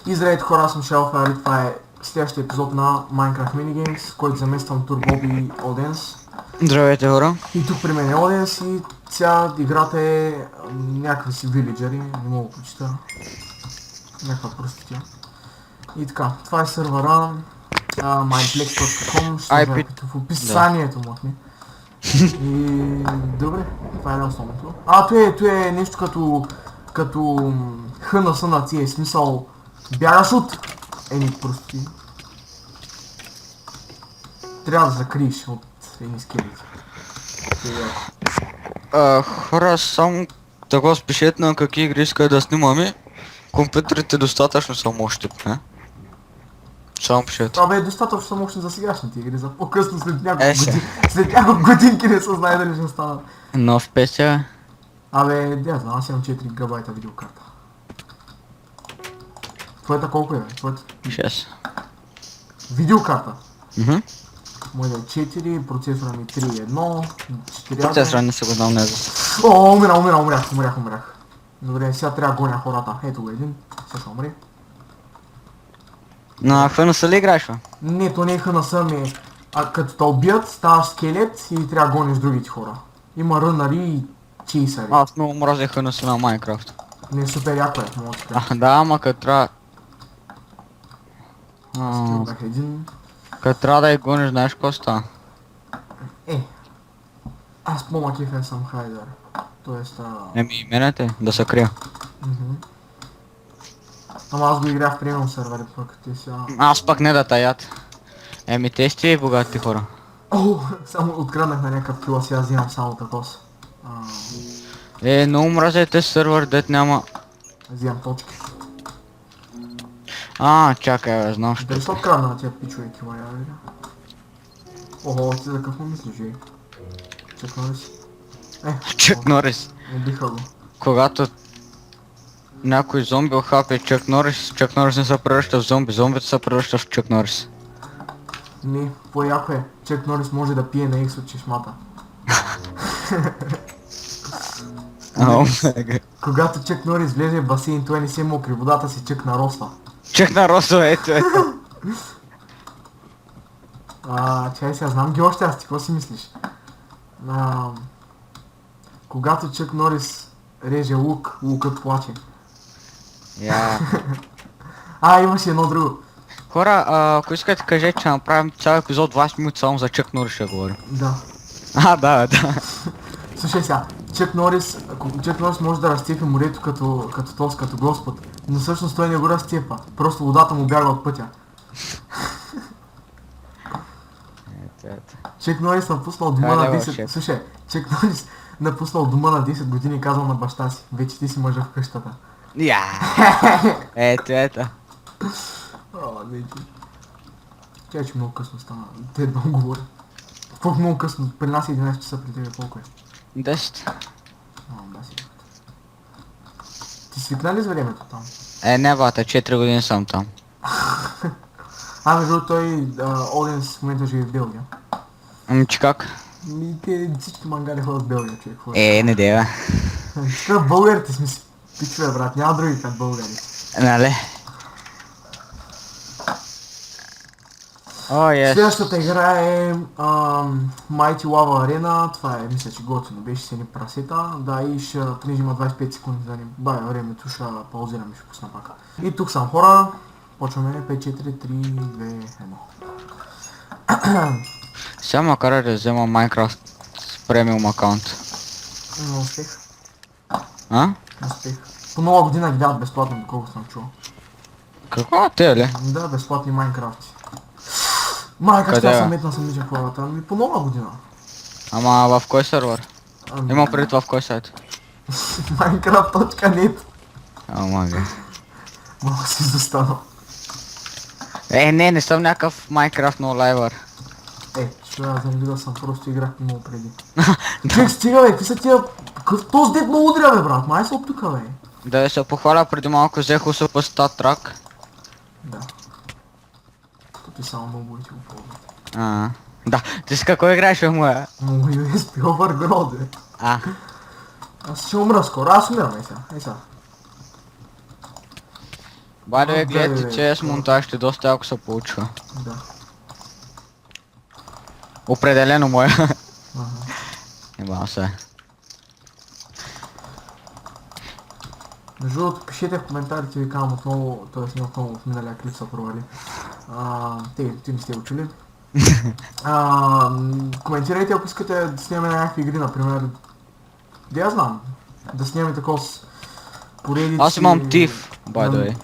И здравейте хора, аз съм Шелфер и това е следващия епизод на Minecraft Minigames, в който замествам Турбоби и Оденс. Здравейте хора. И тук при мен е Оденс и ця играта е някакви си вилиджери, не мога да прочита. Някаква простотия. И така, това е сървъра mineplex.com, ще сложа в описанието му. И добре, това е основното. Това е нещо като ХНС на тия, смисъл бягаш от едни прости. Трябва да закриеш от едни скелети. Хора, само така спешете на какви игри иска да снимаме. Компютрите достатъчно са мощни, не? Само пишете. Това бе достатъчно са мощни за сегашните игри, за по-късно след няколко години. След няколко годинки не се знае дали ще стана. Нов песя. Абе, да знам, аз имам 4 гигабайта видеокарта. Твоята колко е, бе? Твоята? 6. Видеокарта? Мхм. Моя е 4, процесора ми 3.1, 4. Процесора не се го знам него. О, умрях. Добре, сега трябва да гоня хората. Ето го един, сега ще умре. На ХНС ли играеш, бе? Не, то не е ХНС, ми като те убият, ставаш скелет и трябва да гониш другите хора. Има рънари и чейсари. Аз много мразя ХНС на Майнкрафт. Не е супер яко е, мога да кажа. Да, ама като трябва... Стрелбах един. Като трябва да я гониш, знаеш какво става? Аз по-макифен съм хайдер. Тоест... Еми, менете, да се крия. Ама аз го играх в премиум сервери, пък те сега... Аз пък не да таят. Еми, те сте и богати хора. О, само откраднах на някакъв кила, сега взимам само такос. Много мразя тези сервер, дет няма... Взимам точки. Чакай, бе, знам Дали ще открадна на тия пичове кила, я видя? Охо, ти за какъв му мислиш, Жей? Чак Норис. Чак Норис. Убиха го. Когато някой зомби охапе Чак Норис не се превръща в зомби, зомбито се превръща в Чак Норис. Не, по-яко е. Чак Норис може да пие на X от чешмата. Когато Чак Норис влезе в басейн, той не се мокри, водата си Чак нароства. Чак нароства, ето. Чай сега, знам ги още аз, ти какво си мислиш? Когато Чак Норис реже лук, лукът плаче. Имаше едно друго. Хора, ако искате кажете, че направим цял епизод 20 минути само за Чак Норис ще говоря. Да. Да. Слушай сега, Чак Норис може да разцепи морето като Господ, но всъщност той не го разцепа, просто водата му бяга от пътя. Чак Норис напуснал дома на 10... Слушай, Чак Норис напуснал дома на 10 години и казал на баща си, вече ти си мъжа в къщата. Ето. Тя че много късно стана, те едва говоря. Какво много късно? При нас е 11 часа, при тебе колко е? 10. Да си. Ти свикна ли с времето там? Не бата, 4 години съм там. Между той Оденс в момента живе в Белгия. Че как? Те всички мангари ходят в Белгия, човек. Не дева. Какъв българите сме си пичове, брат, няма други как българи. Нали? Следващата игра е Mighty Lava Arena, това е, мисля, че готино беше с едни прасета, да, и ще понеже има 25 секунди да ни бавя времето, ще паузирам и ще пусна пак. И тук съм хора, почваме 5, 4, 3, 2, 1. Сега макар да взема Minecraft с премиум акаунт. Не успех. Успех. По нова година ги дават безплатно, доколко съм чул. Какво? Те ли? Да, безплатни Майнкрафти. Майка, ще съм метна съм мича хората, по нова година. Ама в кой сервер? Има преди това в кой сайт? Minecraft.net. Мага. Мога си застанал. Не съм някакъв Minecraft ноулайвър. Ще аз не видя съм, просто играх много преди. Човек, стига бе, какви са тия... Този дет много удря бе, брат, май са от тука бе. Да се похваля, преди малко взех усъпа стат-трак. Да. Ти само мобилите го ползват. Да, ти с какво играеш бе моя? Мой USP Overground бе. Аз ще умра скоро, аз умирам, сега. Бадове, гледай, гледайте, че с монтажите доста яко се получва. Да. Определено моя. Ага. Еба се. Между другото, пишете в коментарите, ви казвам отново, т.е. не отново в миналия клип са провали. Ти не сте учили. Коментирайте, ако искате да снимаме някакви игри, например. Да я знам. Да снимаме такова с поредици... Аз имам Thief, by the way.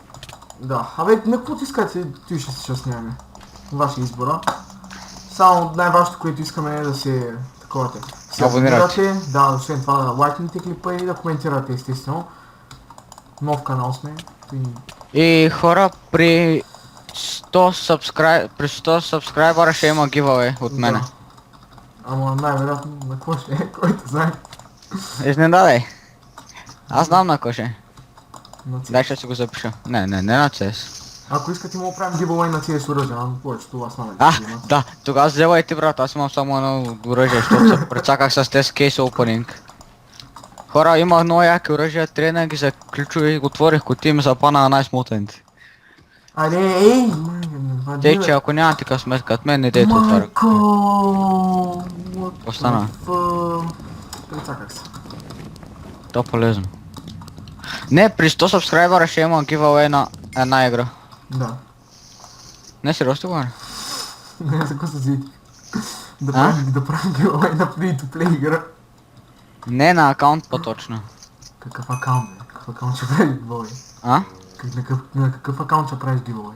Да, абе, на каквото искате, ти ще снимаме. Ваша избора. Само най-важното, което искаме е да се таковате. Се абонирате, да, освен това да лайкнете клипа и да коментирате естествено. Нов канал сме. И хора, при 100 сабскрайбъра ще има giveaway от мене. Да. Ама най-вероятно на какво ще е, който знае. Изненадай. Аз знам на кой ще е. На CS. Дай ще си го запиша. Не на CS. Ако искате му правим giveaway на CS оръжия, но повечето вас знаме. Да, тогава взелайте брат, аз имам само едно оръжие, защото се прецаках с тест кейс opening. Хора, има много яки оръжия, трена ги заключи и отворих кутия и ми запана на най-смотените. Айде, ей! Тъй, че ако нямате късмет като мен, не дейте отваря. Майко! Какво стана? Прецаках се. То полезно. Не, при 100 сабскрайбъра ще има giveaway на една игра. Да. Не, сериозно говоря. Не, за какво се зиди? Да правим giveaway на free-to-play игра. Не на акаунт по-точно. Какъв акаунт, бе? Какъв акаунт ще правиш giveaway? А? На какъв акаунт ще правиш giveaway?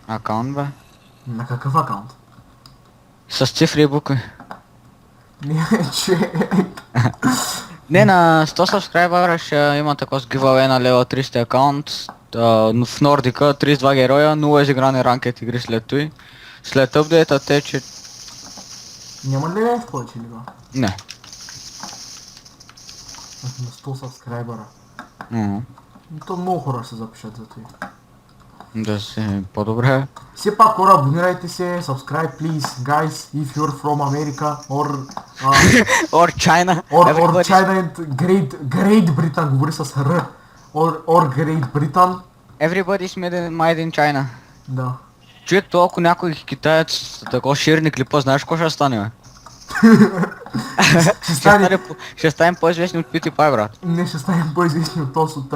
Акаунт бе? На какъв акаунт? С цифри и букви. Не, че... Не, на 100 сабскрайбъра ще има такова с giveaway на level 300 акаунт. В Нордика 32 героя, 0 изиграни ранкет игри след той. След апдейта те, че... Няма ли да повече ли ба? Не. На 100 сабскрайбъра. То много хора се запишат за това. Да си по-добре. Все пак хора, абонирайте се, subscribe please, guys, if you're from America or... Or China. or China and Great Britain, говори с R. Or Great Britain. Everybody's made in China. Да. Човек, то ако някой китаец такова ширни клипа, знаеш какво ще стане, бе? Ще станем по-известни от PewDiePie, брат. Не, ще станем по-известни от този от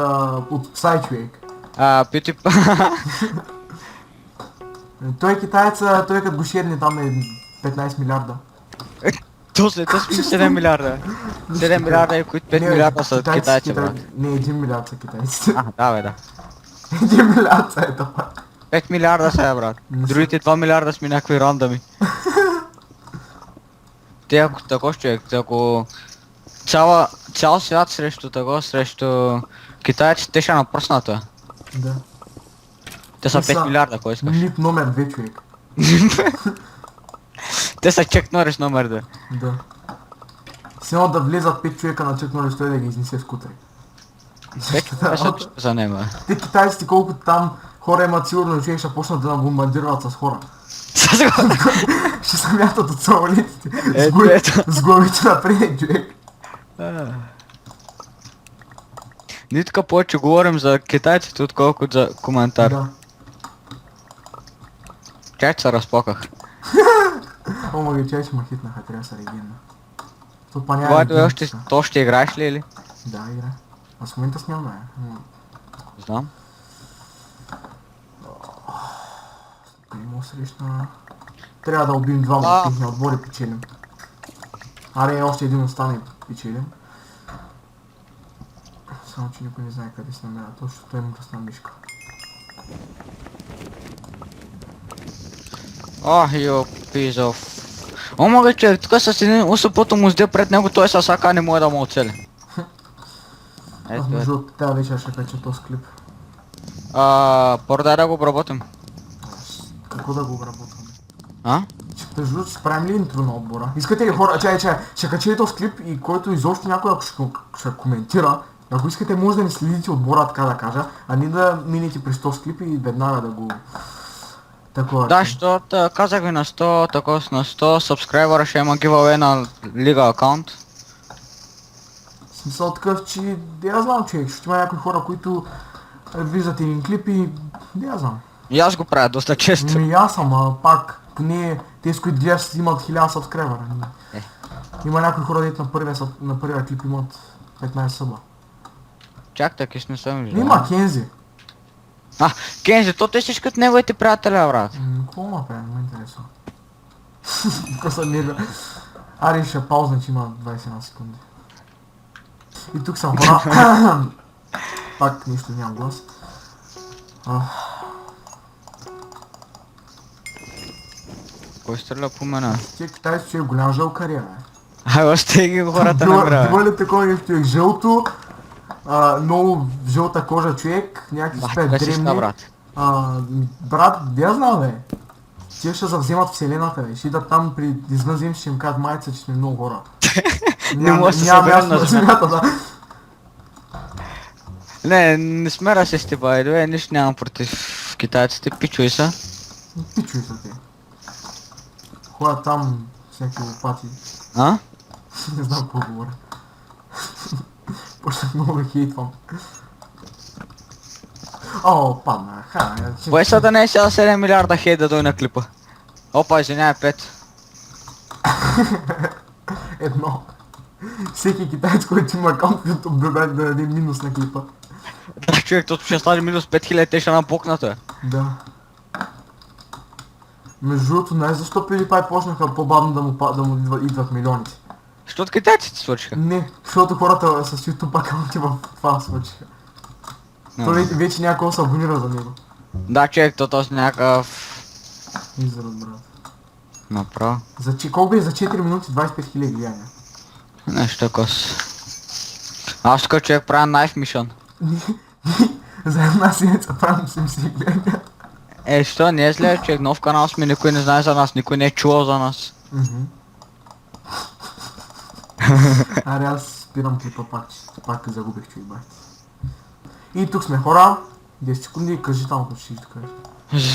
Psy, човек. PewDiePie... Той китаеца, той като го ширни там е 15 милиарда. То след това сме 7 милиарда. 7 милиарда и които 5 милиарда са китайци, брат. Не, 1 милиард са китайците. Да бе, да. 1 милиард са ето. 5 милиарда са, брат. Другите 2 милиарда сме някакви рандами. Те ако тако човек, ако цял свят срещу тако, срещу китайците, те ще напръснат, бе. Да. Те са 5 милиарда, кой искаш? Нип номер 2, човек. Те са Чак Норис номер 2. Да. Сено да влезат 5 човека на Чак Норис, той да ги изнесе в кутри. За него, те китайците колкото там хора имат сигурно, човек ще почнат да бомбардират с хора. Ще се мятат от самолетите. С главите напред, човек. Ние така повече говорим за китайците, отколкото за коментар. Да. Чай, че се разплаках. Омага, чай, че ме хитнаха, трябва да са легенда. Това то ще играеш ли или? Да, игра. Аз в момента снимаме. Знам. Не мога срещна... Трябва да убием двама от техния отбор и печелим. Аре, още един остане и печелим. Само че никой не знае къде се намеря, точно той има кръсна мишка. You piece of... Омага, човек, тук с един усъпото му сде пред него, той с АК не може да му оцели. Аз между другото тази вечер ще кача този клип. Първо да го обработим. Какво да го обработваме? Между другото ще правим ли интро на отбора? Искате ли хора, чай, ще кача този клип и който изобщо някой ако ще коментира, ако искате може да ни следите отбора, така да кажа, а не да минете през този клип и веднага да го... Такова. Да, защото казах ви на 100, такова на 100 сабскрайбъра ще има giveaway на лига акаунт. В смисъл такъв, че да я знам човек, ще има някои хора, които виждат един клип и Не, аз знам. И аз го правя доста често. И аз съм, пак, поне те с които гледаш имат 1000 сабскрайбера. Има някои хора, дето на първия клип имат 15 съба. Чак таки не съм виждал. Има Кензи. Кензи, то те всички от неговите приятели, брат. Какво ма прави, не ме интересува. Какво са нервя. Аре ще паузна, че има 21 секунди. И тук съм хора. Пак нищо нямам глас. Кой стреля по мене? Тия китайци човек голям жъл кариера. Още ги хората набрава. Има ли такова нещо човек? Жълто, много жълта кожа човек, някакви спет древни. Брат, я знам бе. Тия ще завземат вселената бе. Ще идат там при извънзем, ще им кажат майца, че сме много хора. Не може да се съберем на земята, да. Не сме расисти, байдове, нищо нямам против китайците, пичуи са. Пичуи са те. Ходят там всеки лопати. Не знам какво говоря. Почнах много да хейтвам. О, падна. Кое са да не е сега 7 милиарда хейт да дой на клипа? Опа, извиняй, 5. Едно. Всеки китаец, който има акаунт в YouTube да даде минус на клипа. Да, човек, тото ще стане минус 5000, те ще напукната. Да. Между другото, знаеш защо PewDiePie почнаха по-бавно да му идват милионите? Защото китайците свършиха. Не, защото хората с YouTube акаунти в това свършиха. Той вече някой се абонира за него. Да, човек, то този някакъв... Израз, брат. Направо. Колко е за 4 минути 25 000 гледания? Нещо такова. Аз тук човек правя Knife Mission. За една седмица правим 70 гледания. Що не е зле, човек, нов канал сме, никой не знае за нас, никой не е чувал за нас. Аре, аз спирам клипа пак загубих човек, бахти. И тук сме хора. 10 секунди, кажи там, ако ще кажеш.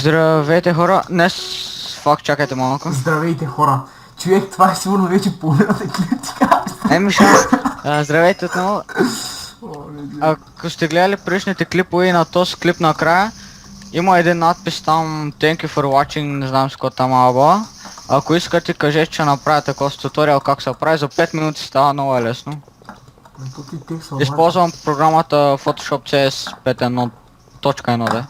Здравейте хора, днес... Фак, чакайте малко. Здравейте хора. Човек, това е сигурно вече половината клип, така. Здравейте отново. Ако сте гледали предишните клипове и на този клип накрая, има един надпис там Thank you for watching, не знам с какво там аба. Ако искате, кажете, че направя такъв туториал как се прави, за 5 минути става много лесно. Използвам програмата Photoshop CS 5.1.1 да.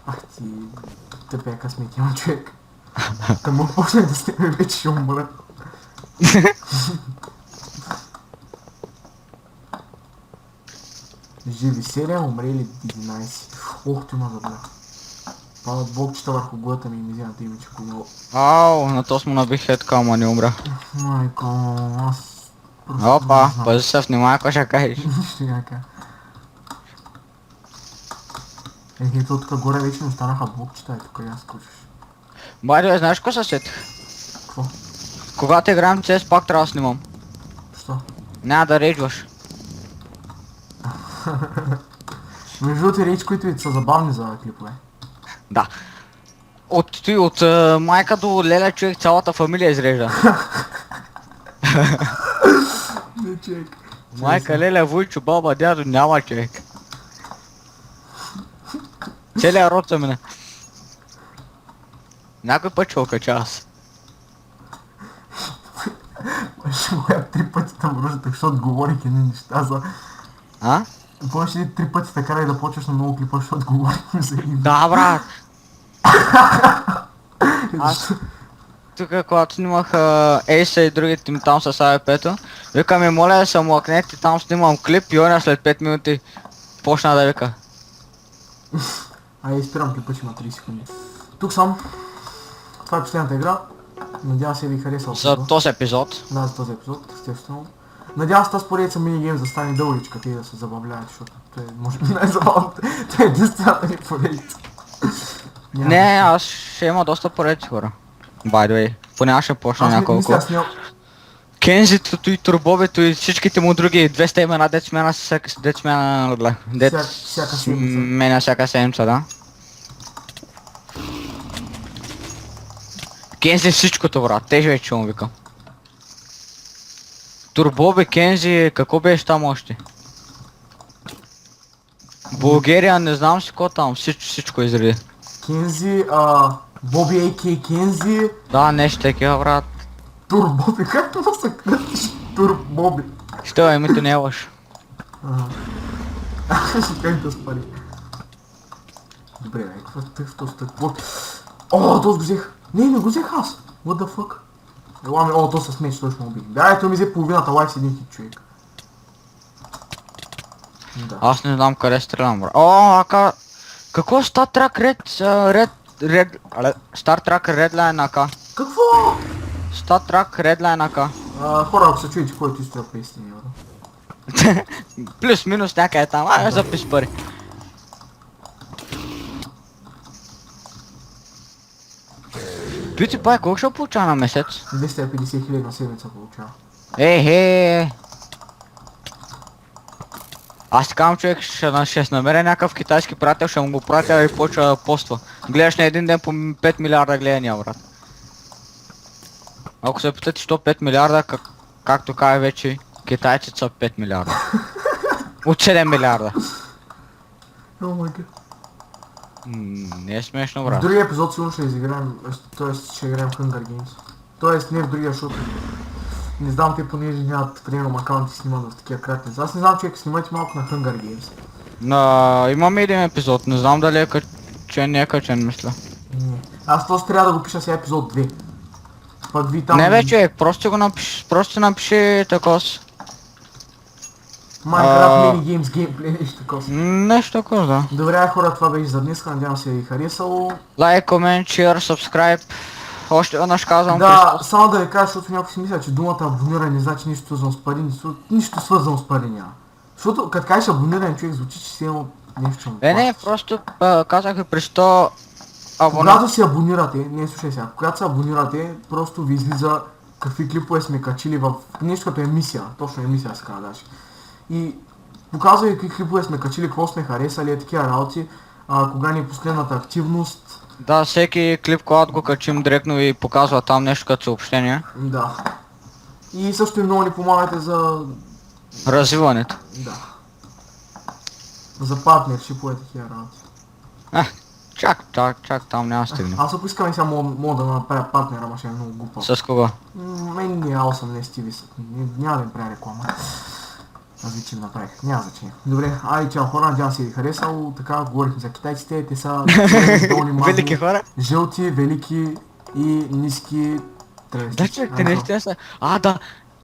Ах ти... Тъпия късмет имам човек. Та му почне да снима вече ще умра. Живи 7, умрели 11. Ох, ти ма забля. Падат блокчета върху главата ми и ми вземат имече хубаво. Ау, на то му набих хедка, ама не умра. Майко, аз... Опа, пази се, внимай ако ще кажеш. Нищо някак. Ето тук горе вече не останаха блокчета, ето къде аз скочиш. Байдо, знаеш какво се сетих? Какво? Когато играем CS пак трябва да снимам. Що? Няма да рейджваш. Между другото рейдж, които са забавни за клипове. Да. От майка до леля човек цялата фамилия изрежда. Не, човек. Майка, леля, вуйчо, баба, дядо, няма човек. Целият род са мене. Някой път ще окача аз. Ще го я 3 пъти там ръждах, защото говорих едни неща за... Помниш ли 3 пъти така и да почваш на много клипа, защото говорихме за им. Да, брат! Аз тук, когато снимах Ейса и другите ми там с АВП-то, вика ми, моля да се млъкнете, там снимам клип и оня след 5 минути почна да вика. Спирам клипа, че има 30 секунди. Тук съм. Това е последната игра. Надявам се ви харесал. За този епизод. Да, за този епизод, естествено. Надявам се тази поредица минигейм да стане дългичка и да се забавляват, защото той е може би най-забавното. Той е единствената ни поредица. Не, аз ще има доста поредици хора. By the way. Поне аз ще почна няколко. Кензито и Турбобито и всичките му други 200 имена, дет смена всяка седмица, да. Кензи всичкото, брат, теж вече му викам. Турбоби, Кензи, какво беше там още? България, не знам си какво там, всичко изреди. Кензи, Боби Ейки Кензи, Да, нещо такива, брат. Тур Боби, как това се кръстиш? Тур Боби. Що, името не е лъж. Как да спали? Добре, какво тъв, този тъв, О, този го взех. Не го взех аз. What the fuck? Ела ми, то с меч, точно уби. Да, ето ми взе половината лайф с един хит човек. Да. Аз не знам къде стрелям, брат. О, ака... Какво е Star Trek Star Trek Redline АК? Какво? Star Trek Redline АК. Хора, ако се чуете, който истоя песни, бро. Плюс минус някъде там, запис пари. Пити пай, колко ще получава на месец? 250 хиляди на седмица получава. Аз ти казвам, човек, ще намеря някакъв китайски приятел, ще му го пратя и почва да поства. Гледаш на един ден по 5 милиарда гледания, брат. Ако се питате, що 5 милиарда, както каза вече, китайците са 5 милиарда. От 7 милиарда. О май гад. Не е смешно, В брат. другия епизод сигурно ще изиграем, т.е. ще играем Hunger Games. Тоест не в другия, защото не знам те понеже нямат премиум акаунти снимат в такива кратници. Аз не знам, човек, снимайте малко на Hunger Games. Имаме един епизод, не знам дали е качен, не е качен, мисля. Аз този трябва да го пиша сега епизод 2. Пък ви там... Не бе, човек, просто напиши такова. Minecraft Mini Games геймплей, нещо такова. Нещо такова, да. Добре, хора, това беше за днес, надявам се ви харесало. Лайк, комент, share, subscribe. Още веднъж казвам. Да, само да ви кажа, защото някой си мисля, че думата абониране значи нищо свързано с пари, нищо свързано с пари няма. Защото като кажеш абониране, човек звучи, че си имал нещо, че му Не, просто казах ви при 100 Когато се абонирате, не слушай сега, когато се абонирате, просто ви излиза какви клипове сме качили в нещо като емисия, точно емисия се казва даже. И показва ви какви клипове сме качили, какво сме харесали, такива работи, кога ни е последната активност. Да, всеки клип, когато го качим директно ви показва там нещо като съобщение. Да. И също и много ни помагате за... Развиването. Да. За партнершипове такива работи. Чак там няма стигна. Аз ако искам и сега мога да направя партнера, ама ще е много глупо. С кого? Мен не аз съм не Стиви, няма да им правя реклама. Аз вече им направих, няма значение. Добре, айде чао хора, надявам се ви харесало, така говорихме за китайците, те са долни мазни, Велики хора? жълти, велики и ниски. Да, човек, те наистина са. Да,